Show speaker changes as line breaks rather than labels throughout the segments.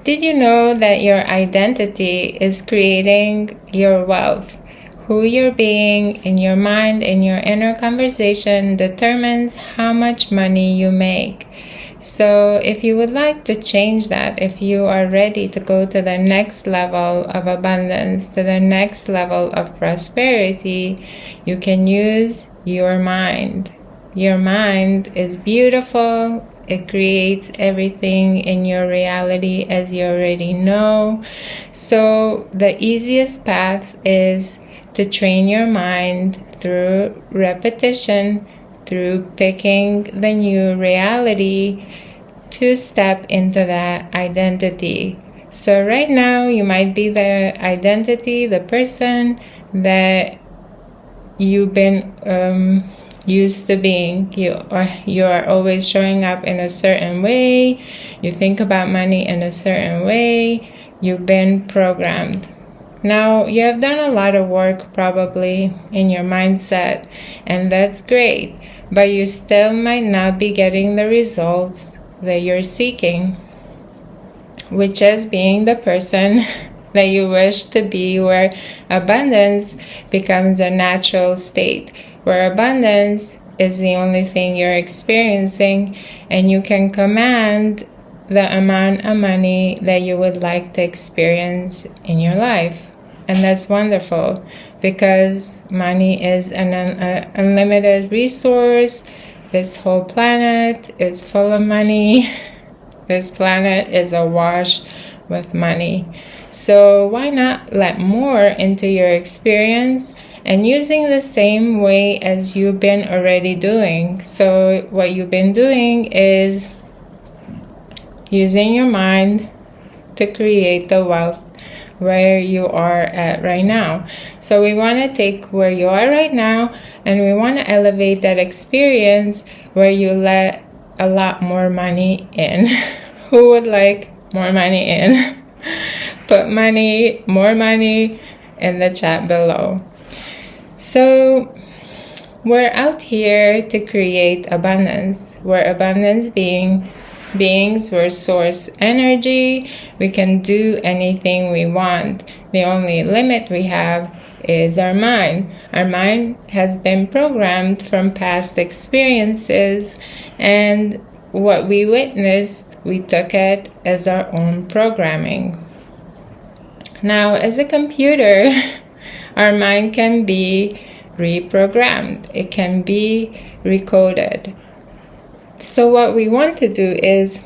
Did you know that your identity is creating your wealth? Who you're being in your mind, in your inner conversation, determines how much money you make. So if you would like to change that, if you are ready to go to the next level of abundance, to the next level of prosperity, you can use your mind. Your mind is beautiful. It creates everything in your reality, as you already know. So the easiest path is to train your mind through repetition, through picking the new reality to step into that identity. So right now you might be the identity, the person that you've been used to being. You are always showing up in a certain way. You think about money in a certain way. You've been programmed. Now, you have done a lot of work probably in your mindset, and that's great, but you still might not be getting the results that you're seeking, which is being the person that you wish to be, where abundance becomes a natural state, where abundance is the only thing you're experiencing, and you can command the amount of money that you would like to experience in your life. And that's wonderful, because money is an unlimited resource. This whole planet is full of money. This planet is awash with money. So why not let more into your experience and using the same way as you've been already doing? So what you've been doing is using your mind to create the wealth where you are at right now. So we want to take where you are right now, and we want to elevate that experience where you let a lot more money in. Who would like more money in? Put more money in the chat below. So we're out here to create abundance. We're abundance beings, we're source energy. We can do anything we want. The only limit we have is our mind. Our mind has been programmed from past experiences, and what we witnessed, we took it as our own programming. Now, as a computer, our mind can be reprogrammed. It can be recoded. So what we want to do is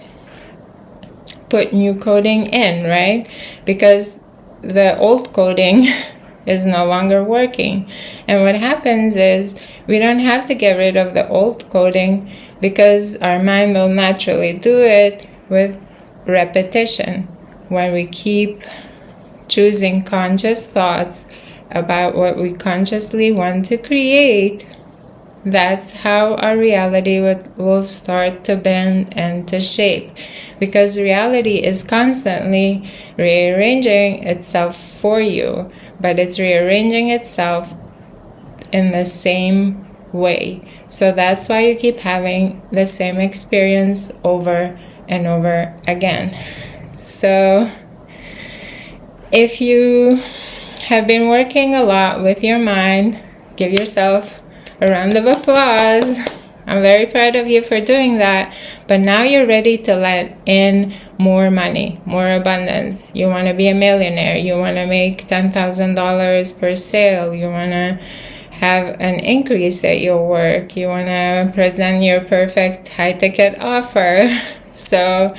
put new coding in, right? Because the old coding is no longer working. And what happens is we don't have to get rid of the old coding, because our mind will naturally do it with repetition. When we keep choosing conscious thoughts about what we consciously want to create, that's how our reality will start to bend and to shape, because reality is constantly rearranging itself for you, but it's rearranging itself in the same way. So that's why you keep having the same experience over and over again. So if you have been working a lot with your mind, give yourself a round of applause. I'm very proud of you for doing that. But now you're ready to let in more money, more abundance. You want to be a millionaire. You want to make $10,000 per sale. You want to have an increase at your work. You want to present your perfect high-ticket offer. So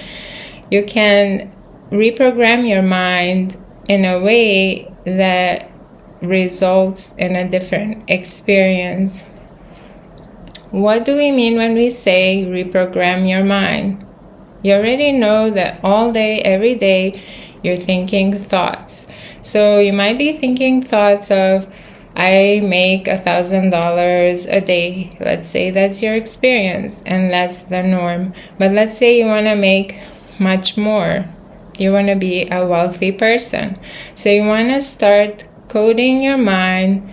you can reprogram your mind in a way that results in a different experience. What do we mean when we say reprogram your mind? You already know that all day, every day, you're thinking thoughts. So you might be thinking thoughts of, I make $1,000 a day. Let's say that's your experience and that's the norm. But let's say you want to make much more. You want to be a wealthy person. So you want to start coding your mind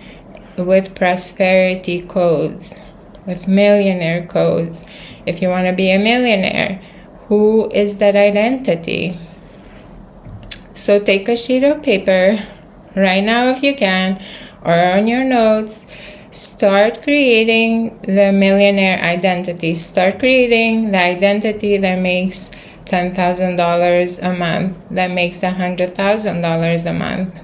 with prosperity codes, with millionaire codes. If you want to be a millionaire, who is that identity? So take a sheet of paper right now if you can, or on your notes. Start creating the millionaire identity. Start creating the identity that makes $10,000 a month, that makes $100,000 a month.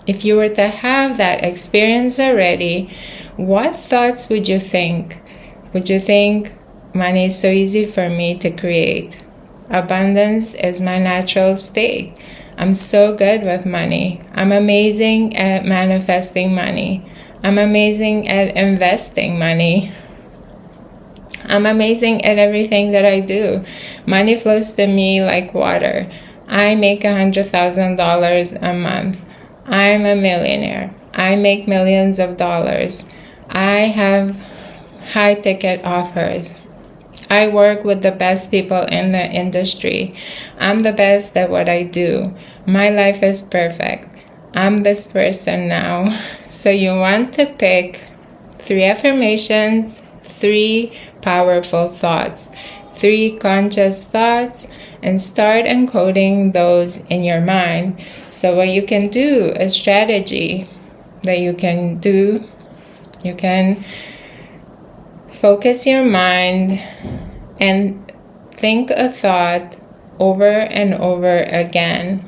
If you were to have that experience already, what thoughts would you think? Would you think, money is so easy for me to create? Abundance is my natural state. I'm so good with money. I'm amazing at manifesting money. I'm amazing at investing money. I'm amazing at everything that I do. Money flows to me like water. I make $100,000 a month. I'm a millionaire. I make millions of dollars. I have high ticket offers. I work with the best people in the industry. I'm the best at what I do. My life is perfect. I'm this person now. So you want to pick 3 affirmations, 3 powerful thoughts, 3 conscious thoughts, and start encoding those in your mind. So what you can do, a strategy that you can do, you can focus your mind and think a thought over and over again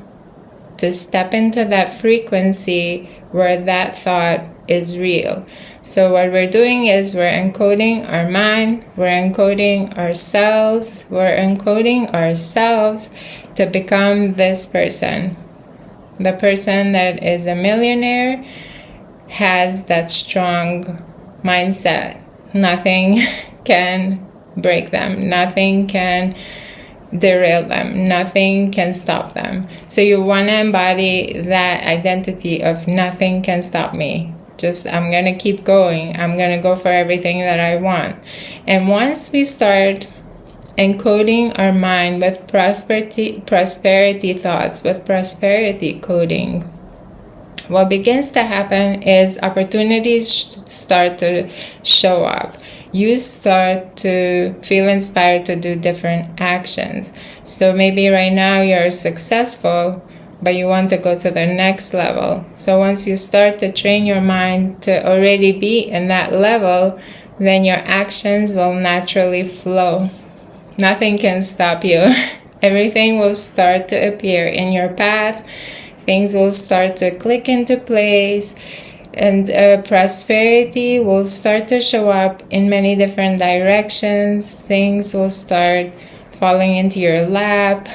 to step into that frequency where that thought is real. So what we're doing is we're encoding our mind, we're encoding ourselves, we're encoding ourselves to become this person. The person that is a millionaire has that strong mindset. Nothing can break them. Nothing can derail them. Nothing can stop them. So you want to embody that identity of nothing can stop me. Just, I'm going to keep going. I'm going to go for everything that I want. And once we start encoding our mind with prosperity thoughts, with prosperity coding, what begins to happen is opportunities start to show up. You start to feel inspired to do different actions. So maybe right now you're successful, but you want to go to the next level. So once you start to train your mind to already be in that level, then your actions will naturally flow. Nothing can stop you. Everything will start to appear in your path. Things will start to click into place. And prosperity will start to show up in many different directions. Things will start falling into your lap.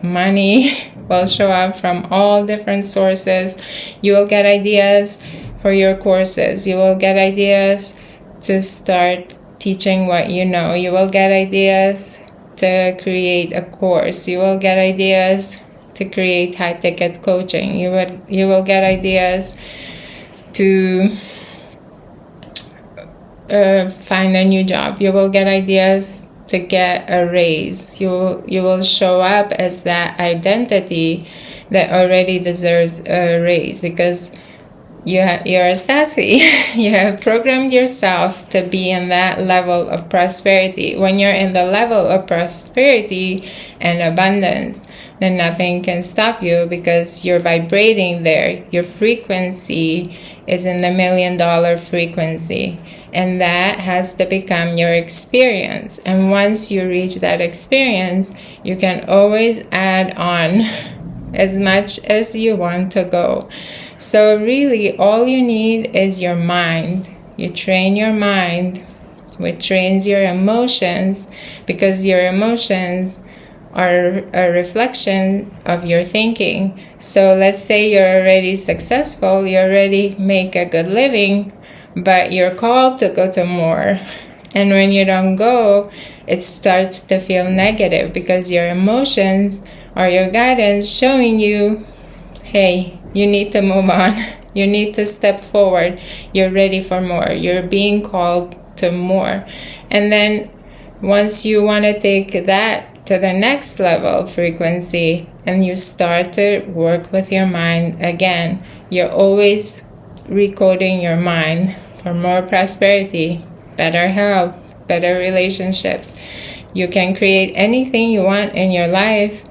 Money will show up from all different sources. You will get ideas for your courses. You will get ideas to start teaching what you know. You will get ideas to create a course. You will get ideas to create high-ticket coaching. You will get ideas to find a new job. You will get ideas to get a raise. You will show up as that identity that already deserves a raise because you're sassy. You have programmed yourself to be in that level of prosperity. When you're in the level of prosperity and abundance, then nothing can stop you because you're vibrating there. Your frequency is in the $1 million frequency, and that has to become your experience. And once you reach that experience, you can always add on as much as you want to go. So really, all you need is your mind. You train your mind, which trains your emotions, because your emotions are a reflection of your thinking. So let's say you're already successful, you already make a good living, but you're called to go to more. And when you don't go, it starts to feel negative because your emotions or your guidance showing you, hey, you need to move on. You need to step forward. You're ready for more. You're being called to more. And then once you want to take that to the next level frequency and you start to work with your mind again, you're always recoding your mind for more prosperity, better health, better relationships. You can create anything you want in your life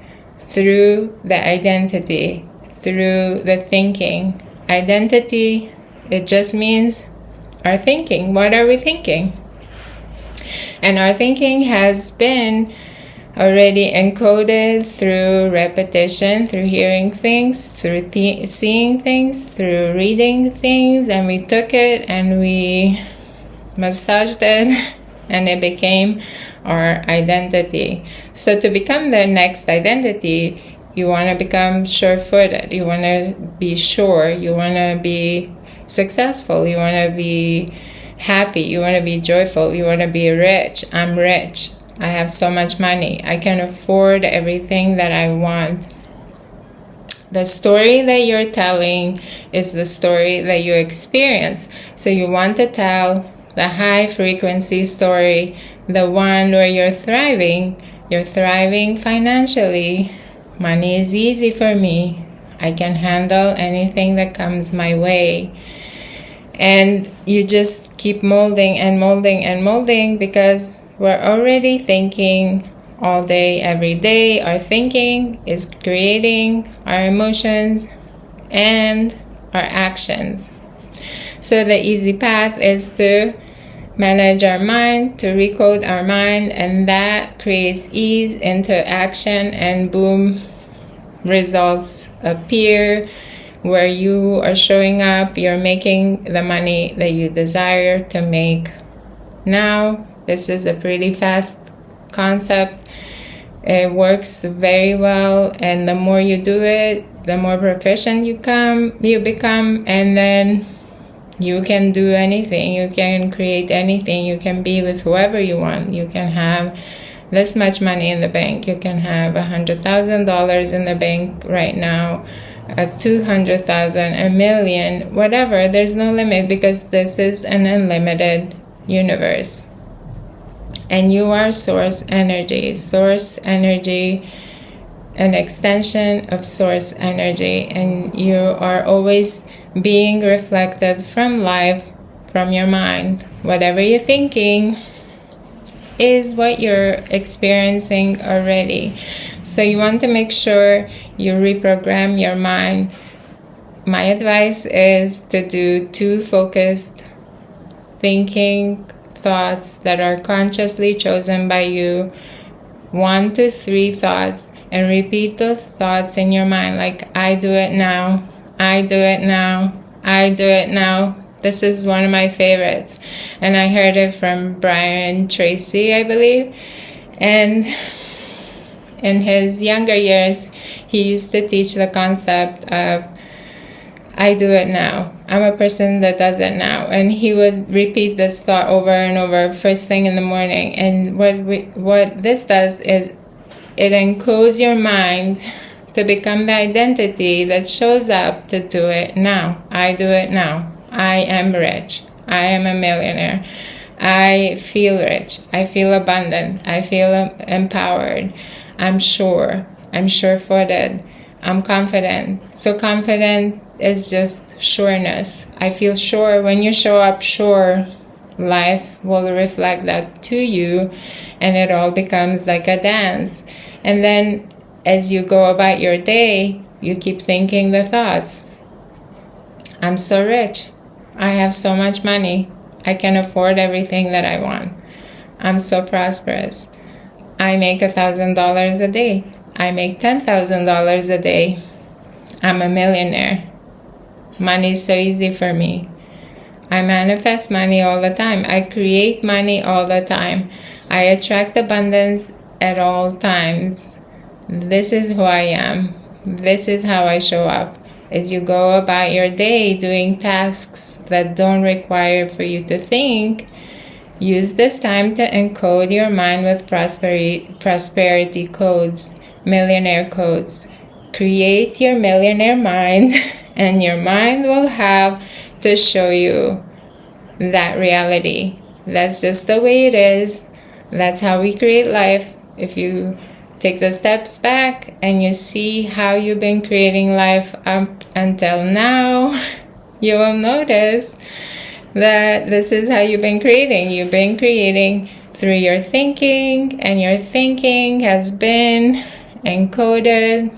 through the identity, through the thinking. Identity, it just means our thinking. What are we thinking? And our thinking has been already encoded through repetition, through hearing things, through seeing things, through reading things, and we took it and we massaged it and it became our identity. So to become the next identity, you want to become sure-footed, you want to be sure, you want to be successful, you want to be happy, you want to be joyful, you want to be rich. I'm rich. I have so much money. I can afford everything that I want. The story that you're telling is the story that you experience. So you want to tell the high frequency story, the one where you're thriving financially. Money is easy for me. I can handle anything that comes my way. And you just keep molding and molding and molding, because we're already thinking all day, every day. Our thinking is creating our emotions and our actions. So the easy path is to manage our mind, to recode our mind, and that creates ease into action, and boom, results appear. Where you are showing up, you're making the money that you desire to make. Now, this is a pretty fast concept. It works very well, and the more you do it, the more proficient you become, and then you can do anything. You can create anything. You can be with whoever you want. You can have this much money in the bank. You can have $100,000 in the bank right now. 200,000, a million, whatever. There's no limit, because this is an unlimited universe. And you are source energy, an extension of source energy. And you are always being reflected from life, from your mind. Whatever you're thinking is what you're experiencing already. So you want to make sure you reprogram your mind. My advice is to do 2 focused thinking thoughts that are consciously chosen by you, 1 to 3 thoughts, and repeat those thoughts in your mind, like, I do it now, I do it now, I do it now. This is one of my favorites, and I heard it from Brian Tracy, I believe. And in his younger years, he used to teach the concept of, I do it now. I'm a person that does it now. And he would repeat this thought over and over first thing in the morning. And what this does is it encodes your mind to become the identity that shows up to do it now. I do it now. I am rich. I am a millionaire. I feel rich. I feel abundant. I feel empowered. I'm sure-footed. I'm confident. So confident is just sureness. I feel sure. When you show up sure, life will reflect that to you, and it all becomes like a dance. And then as you go about your day, you keep thinking the thoughts. I'm so rich. I have so much money. I can afford everything that I want. I'm so prosperous. I make $1,000 a day. I make $10,000 a day. I'm a millionaire. Money is so easy for me. I manifest money all the time. I create money all the time. I attract abundance at all times. This is who I am. This is how I show up. As you go about your day doing tasks that don't require for you to think, use this time to encode your mind with prosperity codes, millionaire codes. Create your millionaire mind, and your mind will have to show you that reality. That's just the way it is. That's how we create life. If you take the steps back and you see how you've been creating life up until now, you will notice that this is how you've been creating. You've been creating through your thinking, and your thinking has been encoded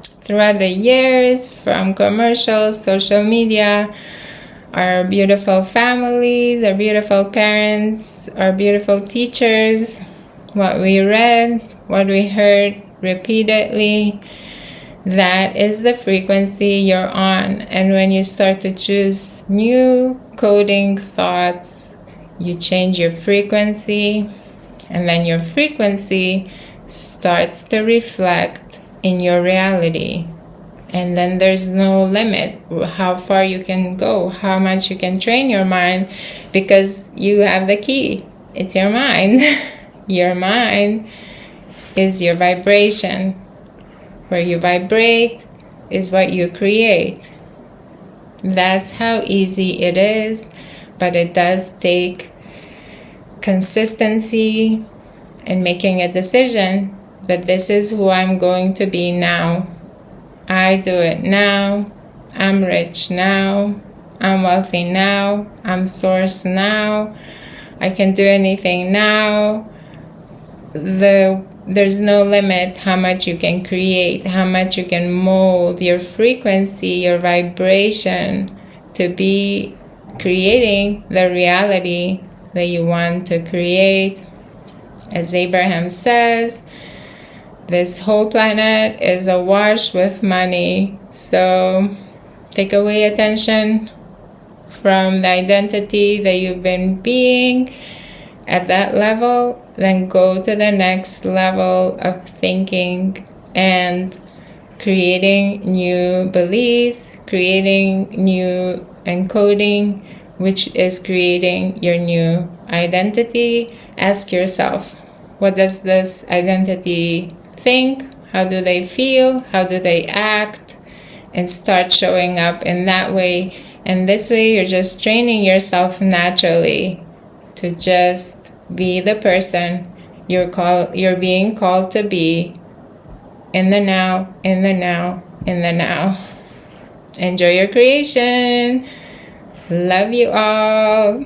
throughout the years from commercials, social media, our beautiful families, our beautiful parents, our beautiful teachers, what we read, what we heard repeatedly. That is the frequency you're on. And when you start to choose new coding thoughts, you change your frequency, and then your frequency starts to reflect in your reality. And then there's no limit how far you can go, how much you can train your mind, because you have the key. It's your mind. Your mind is your vibration. Where you vibrate is what you create. That's how easy it is, but it does take consistency and making a decision that this is who I'm going to be now. I do it now. I'm rich now. I'm wealthy now. I'm source now. I can do anything now. There's no limit how much you can create, how much you can mold your frequency, your vibration to be creating the reality that you want to create. As Abraham says, this whole planet is awash with money. So take away attention from the identity that you've been being at that level, then go to the next level of thinking and creating new beliefs, creating new encoding, which is creating your new identity. Ask yourself, what does this identity think? How do they feel? How do they act? And start showing up in that way. And this way, you're just training yourself naturally to just be the person you're being called to be in the now, in the now, in the now. Enjoy your creation. Love you all.